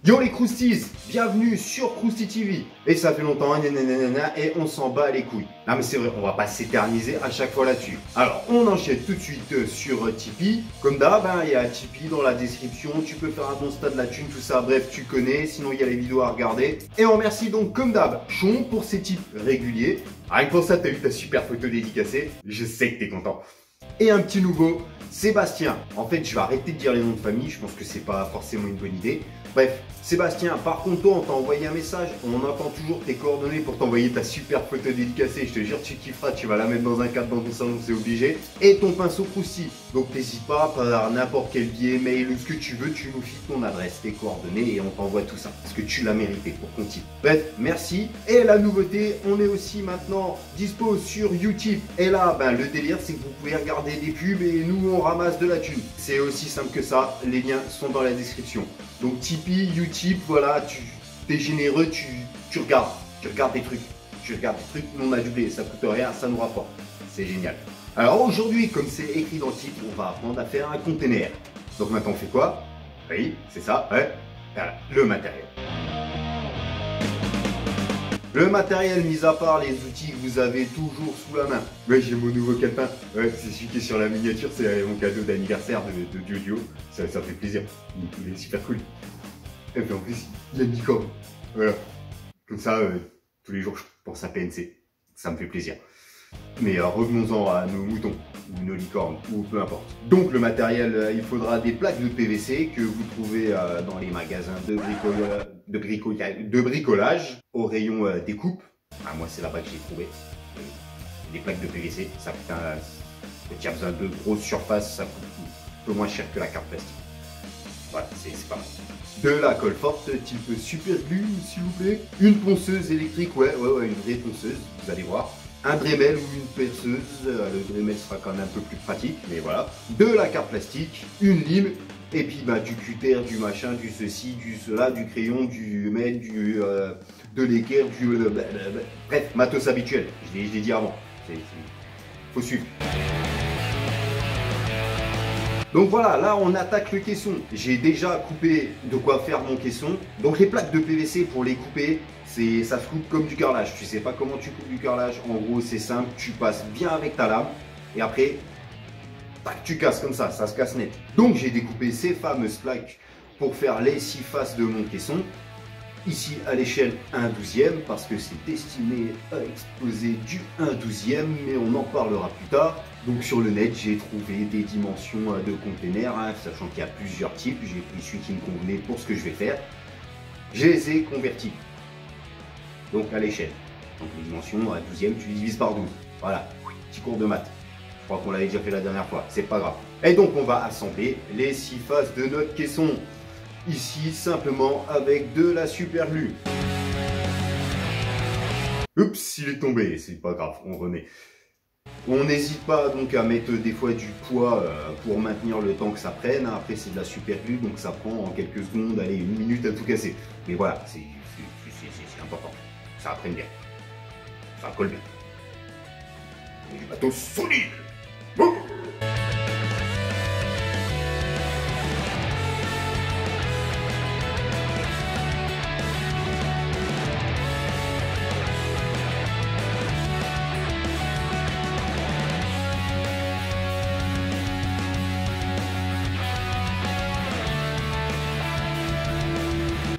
Yo les Crousties, bienvenue sur Crousty TV. Et ça fait longtemps, et on s'en bat les couilles. Non mais c'est vrai, on va pas s'éterniser à chaque fois là-dessus. Alors, on enchaîne tout de suite sur Tipeee. Comme d'hab, il y a Tipeee dans la description, tu peux faire un constat de la thune, tout ça, bref, tu connais. Sinon, il y a les vidéos à regarder. Et on remercie donc, comme d'hab, Chon pour ses tips réguliers. Rien que pour ça, t'as eu ta super photo dédicacée. Je sais que t'es content. Et un petit nouveau, Sébastien. En fait, je vais arrêter de dire les noms de famille, je pense que c'est pas forcément une bonne idée. Bref, Sébastien, par contre, toi, on t'a envoyé un message, on attend toujours tes coordonnées pour t'envoyer ta super photo dédicacée. Je te jure, tu kifferas, tu vas la mettre dans un cadre dans ton salon, c'est obligé. Et ton pinceau Crousty. Donc, n'hésite pas, par n'importe quel biais, mail ou ce que tu veux, tu nous files ton adresse, tes coordonnées et on t'envoie tout ça. Parce que tu l'as mérité pour ton type. Bref, merci. Et la nouveauté, on est aussi maintenant dispo sur YouTube. Et là, le délire, c'est que vous pouvez regarder des pubs et nous, on ramasse de la thune. C'est aussi simple que ça, les liens sont dans la description. Donc Tipeee, Utip, voilà, tu es généreux, tu regardes des trucs, nous on a doublé, ça coûte rien, ça nous rapporte, c'est génial. Alors aujourd'hui, comme c'est écrit dans le titre, on va apprendre à faire un container. Donc maintenant on fait quoi? Oui, c'est ça, ouais, voilà, le matériel. Le matériel, mis à part les outils que vous avez toujours sous la main. Ouais, j'ai mon nouveau calepin. Ouais, c'est celui qui est sur la miniature, c'est mon cadeau d'anniversaire de Jojo. Ça fait plaisir. Il est super cool. Et puis en plus, il y a une licorne. Voilà. Comme ça, tous les jours, je pense à PNC. Ça me fait plaisir. Mais revenons-en à nos moutons, ou nos licornes, ou peu importe. Donc le matériel, il faudra des plaques de PVC que vous trouvez dans les magasins de bricolage au rayon découpe. Moi c'est là-bas que j'ai trouvé. Des plaques de PVC, ça coûte tu as besoin de grosses surfaces, ça coûte un peu moins cher que la carte plastique. Voilà, c'est pas mal. De la colle forte, type super glue, s'il vous plaît. Une ponceuse électrique, ouais, une vraie ponceuse, vous allez voir. Un Dremel ou une perceuse, le Dremel sera quand même un peu plus pratique, mais voilà. De la carte plastique, une lime, et puis du cutter, du machin, du ceci, du cela, du crayon, du mail, de l'équerre, bref, matos habituel, je l'ai dit avant, faut suivre. Donc voilà, là on attaque le caisson. J'ai déjà coupé de quoi faire mon caisson. Donc les plaques de PVC pour les couper, ça se coupe comme du carrelage. Tu sais pas comment tu coupes du carrelage. En gros c'est simple, tu passes bien avec ta lame et après, tac, tu casses comme ça se casse net. Donc j'ai découpé ces fameuses plaques pour faire les 6 faces de mon caisson. Ici à l'échelle 1/12e parce que c'est destiné à exposer du 1/12e, mais on en parlera plus tard. Donc sur le net j'ai trouvé des dimensions de container, sachant qu'il y a plusieurs types. J'ai pris celui qui me convenait pour ce que je vais faire. Je les ai convertis. Donc à l'échelle. Donc les dimensions à 12e, tu divises par 12. Voilà, petit cours de maths. Je crois qu'on l'avait déjà fait la dernière fois, c'est pas grave. Et donc on va assembler les 6 faces de notre caisson. Ici, simplement avec de la super glue. Oups, il est tombé, c'est pas grave, on remet. On n'hésite pas donc à mettre des fois du poids pour maintenir le temps que ça prenne. Après, c'est de la super glue, donc ça prend en quelques secondes, allez, 1 minute à tout casser. Mais voilà, c'est important. Ça apprenne bien. Ça colle bien. Et du bateau solide.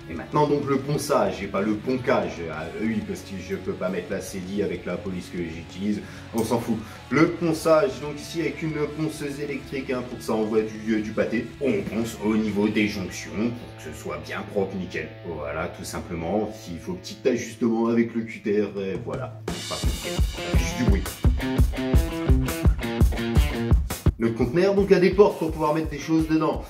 Maintenant donc le ponçage et pas le poncage, oui parce que je peux pas mettre la cédille avec la police que j'utilise, on s'en fout. Le ponçage donc ici avec une ponceuse électrique pour que ça envoie du pâté. On ponce au niveau des jonctions pour que ce soit bien propre, nickel. Voilà tout simplement, s'il faut petit ajustement avec le cutter, voilà, pas compliqué, juste du bruit. Notre conteneur donc a des portes pour pouvoir mettre des choses dedans.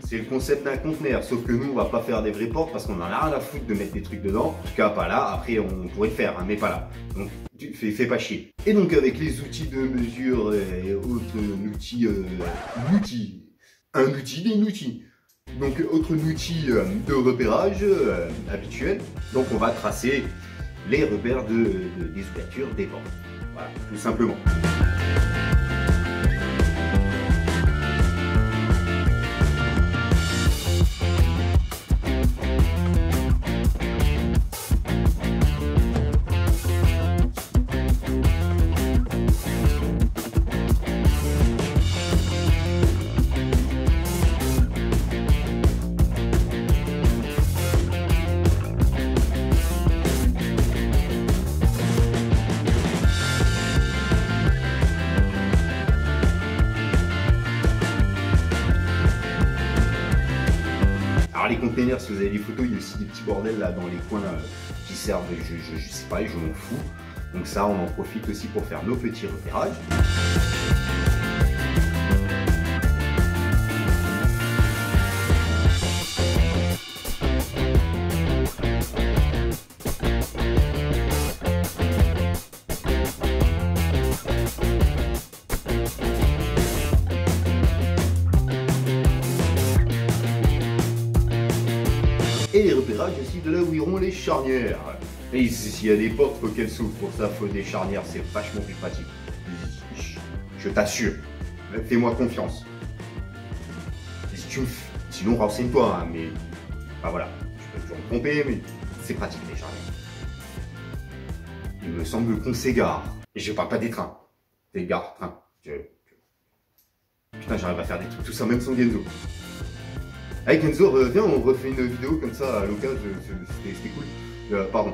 C'est le concept d'un conteneur, sauf que nous on va pas faire des vraies portes parce qu'on en a rien à foutre de mettre des trucs dedans. En tout cas pas là, après on pourrait le faire, mais pas là. Donc fais pas chier. Et donc avec les outils de mesure et autres outils, des outils. Donc autre outil de repérage habituel. Donc on va tracer les repères des ouvertures des portes. Voilà, tout simplement. commentaires si vous avez des photos. Il y a aussi des petits bordels là dans les coins qui servent, je sais pas, je m'en fous. Donc ça, on en profite aussi pour faire nos petits repérages. Et les repérages aussi de là où iront les charnières. Et s'il y a des portes, faut qu'elles s'ouvrent. Pour ça, faut des charnières, c'est vachement plus pratique. Je t'assure. Fais-moi confiance. Sinon, renseigne-toi. Hein, mais enfin, voilà, je peux toujours me tromper, mais c'est pratique les charnières. Il me semble qu'on s'égare. Et je parle pas des trains. Des gares, trains. Putain, j'arrive à faire des trucs, tout ça même sans Genzo. Avec Enzo, viens, on refait une vidéo comme ça à l'occasion, c'était cool. Pardon.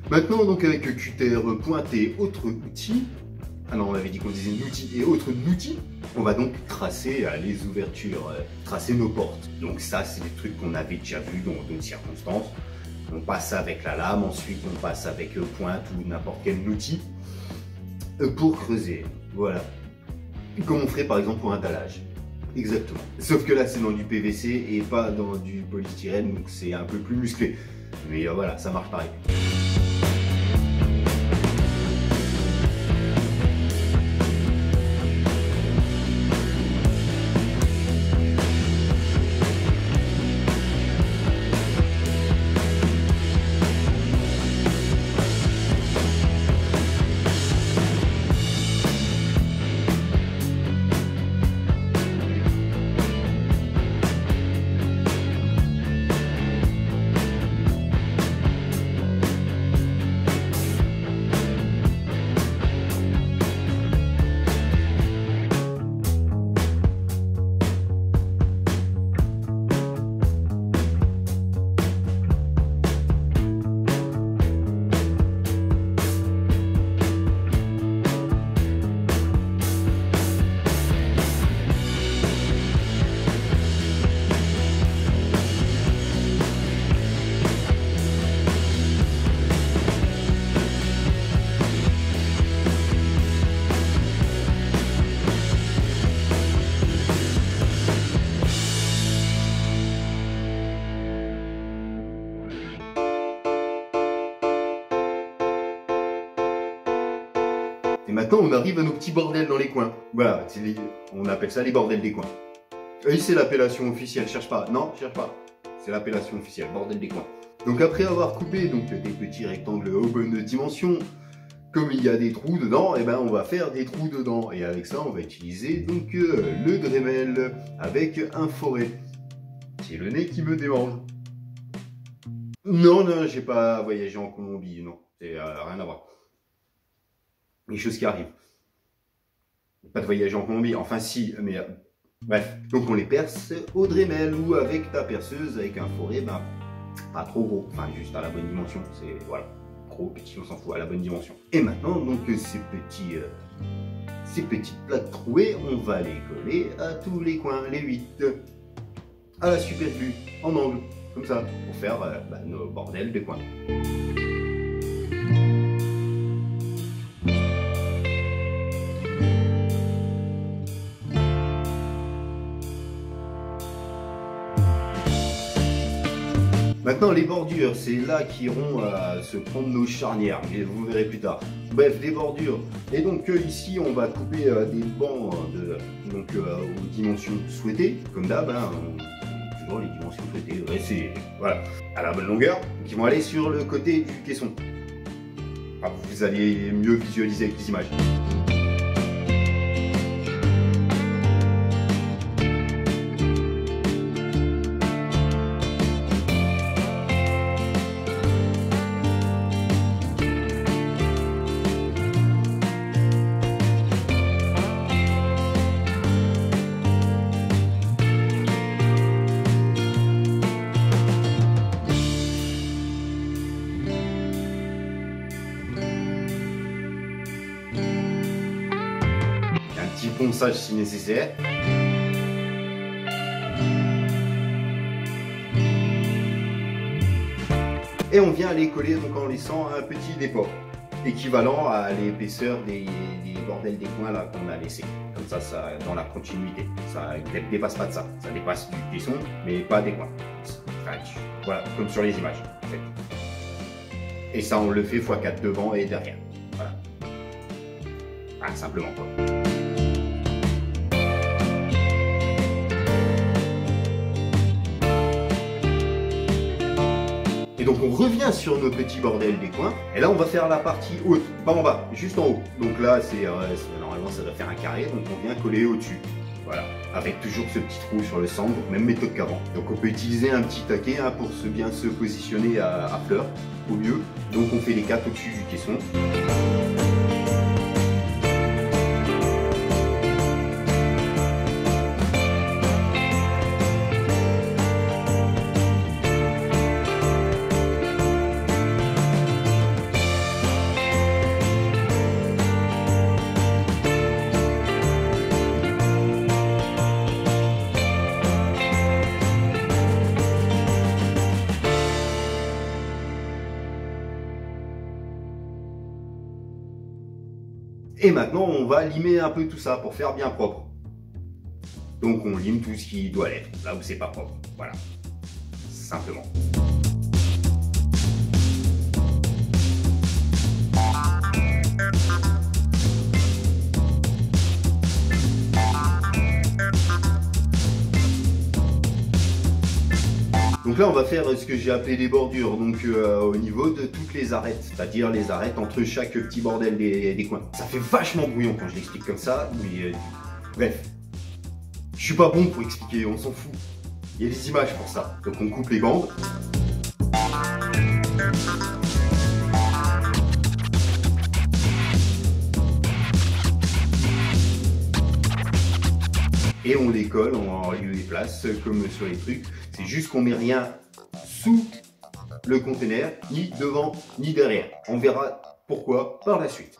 Maintenant, donc avec Cutter, pointe et autres outils, ah non, on avait dit qu'on disait outils et autres outils, on va donc tracer les ouvertures, tracer nos portes. Donc ça, c'est des trucs qu'on avait déjà vus dans d'autres circonstances. On passe avec la lame, ensuite on passe avec pointe ou n'importe quel outil pour creuser. Voilà. Comme on ferait par exemple pour un dallage. Exactement. Sauf que là c'est dans du PVC et pas dans du polystyrène, donc c'est un peu plus musclé. Mais voilà, ça marche pareil. Et maintenant, on arrive à nos petits bordels dans les coins. Voilà, on appelle ça les bordels des coins. Et c'est l'appellation officielle, cherche pas. Non, cherche pas. C'est l'appellation officielle, bordel des coins. Donc après avoir coupé donc, des petits rectangles aux bonnes dimensions, comme il y a des trous dedans, et ben on va faire des trous dedans. Et avec ça, on va utiliser donc le Dremel avec un forêt. C'est le nez qui me démange. Non, non, j'ai pas voyagé en Colombie, non. C'est rien à voir. Les choses qui arrivent. Pas de voyager en Colombie, enfin si, mais bref. Donc on les perce au Dremel ou avec ta perceuse, avec un forêt, ben pas trop gros, enfin juste à la bonne dimension, c'est voilà, gros, petit, on s'en fout, à la bonne dimension. Et maintenant, donc ces petites plaques trouées, on va les coller à tous les coins, les 8, à la superflu, en angle, comme ça, pour faire nos bordels de coins. Maintenant, les bordures, c'est là qu'iront se prendre nos charnières, mais vous verrez plus tard. Bref, les bordures. Et donc ici, on va couper des bancs aux dimensions souhaitées, comme d'hab, hein, toujours les dimensions souhaitées. Ouais, c'est voilà, à la bonne longueur, qui vont aller sur le côté du caisson. Enfin, vous allez mieux visualiser avec les images. ponçage si nécessaire. Et on vient les coller donc en laissant un petit dépôt, équivalent à l'épaisseur des bordels des coins là qu'on a laissé. Comme ça, dans la continuité. Ça ne dépasse pas de ça. Ça dépasse du caisson, mais pas des coins. Enfin, voilà, comme sur les images en fait. Et ça, on le fait x4 devant et derrière. Voilà. Ah, simplement quoi. Et donc on revient sur nos petits bordels des coins, et là on va faire la partie haute, pas en bas, juste en haut. Donc là normalement ça doit faire un carré, donc on vient coller au-dessus. Voilà, avec toujours ce petit trou sur le centre, donc même méthode qu'avant. Donc on peut utiliser un petit taquet hein, pour bien se positionner à fleur, au mieux. Donc on fait les 4 au-dessus du caisson. Et maintenant, on va limer un peu tout ça pour faire bien propre. Donc on lime tout ce qui doit l'être, là où c'est pas propre. Voilà, simplement. Donc là on va faire ce que j'ai appelé les bordures, donc au niveau de toutes les arêtes, c'est-à-dire les arêtes entre chaque petit bordel des coins. Ça fait vachement brouillon quand je l'explique comme ça, mais bref. Je suis pas bon pour expliquer, on s'en fout. Il y a des images pour ça. Donc on coupe les bandes. Et on les colle en lieu et place comme sur les trucs. C'est juste qu'on met rien sous le conteneur, ni devant, ni derrière. On verra pourquoi par la suite.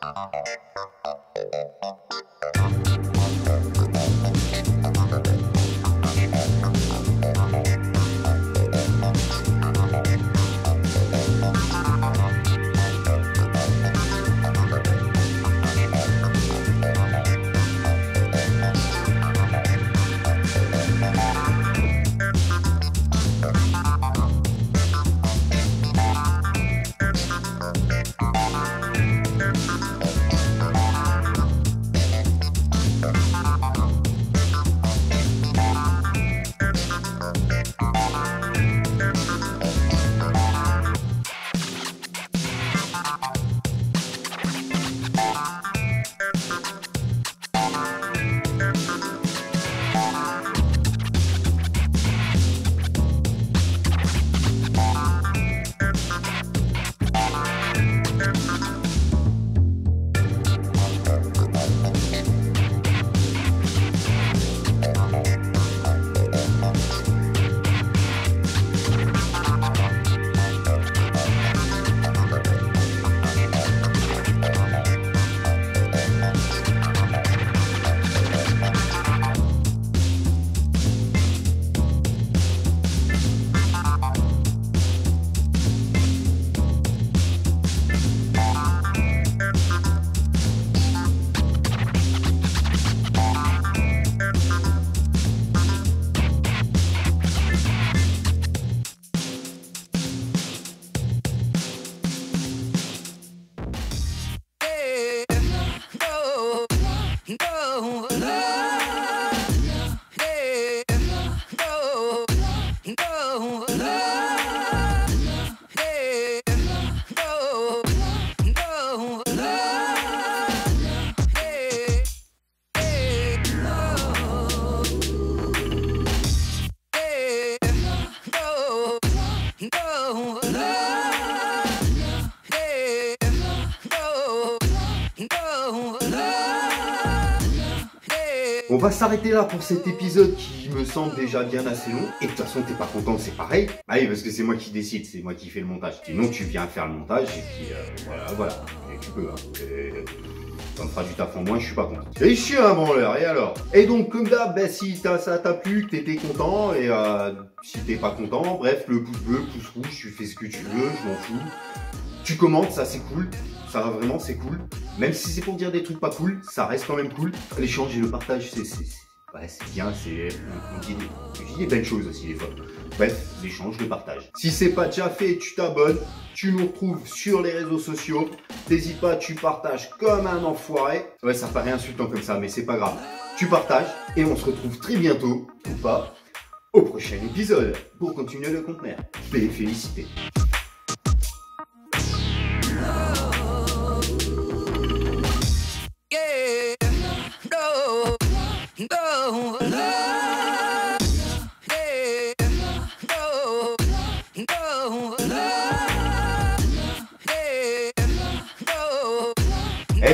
On va s'arrêter là pour cet épisode qui me semble déjà bien assez long. Et de toute façon, t'es pas content, c'est pareil. Ah oui, parce que c'est moi qui décide, c'est moi qui fais le montage. Sinon, tu viens faire le montage et puis voilà. Et tu peux. Hein. Ça me fera du taf en moins, je suis pas content. Et je suis un branleur, et alors? Et donc, comme d'hab, ben, si ça t'a plu, que t'étais content, et si t'es pas content, bref, le pouce bleu, pouce rouge, tu fais ce que tu veux, je m'en fous. Tu commentes, ça c'est cool. Ça va vraiment, c'est cool. Même si c'est pour dire des trucs pas cool, ça reste quand même cool. L'échange et le partage, c'est bien, on dit des belles choses aussi des fois. Bref, l'échange, le partage. Si c'est pas déjà fait, tu t'abonnes, tu nous retrouves sur les réseaux sociaux. T'hésites pas, tu partages comme un enfoiré. Ouais, ça paraît insultant comme ça, mais c'est pas grave. Tu partages et on se retrouve très bientôt, ou pas, au prochain épisode pour continuer le conteneur. Félicité.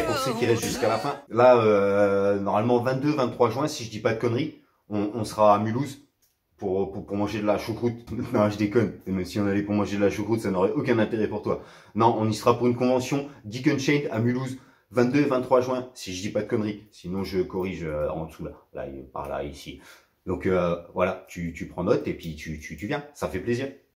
Pour ceux qui restent jusqu'à la fin, là, normalement 22-23 juin, si je dis pas de conneries, on sera à Mulhouse pour manger de la choucroute. Non, je déconne. Même si on allait pour manger de la choucroute, ça n'aurait aucun intérêt pour toi. Non, on y sera pour une convention Geek Unchained à Mulhouse, 22-23 juin, si je dis pas de conneries. Sinon, je corrige en dessous là, par là, ici. Donc voilà, tu prends note et puis tu viens. Ça fait plaisir.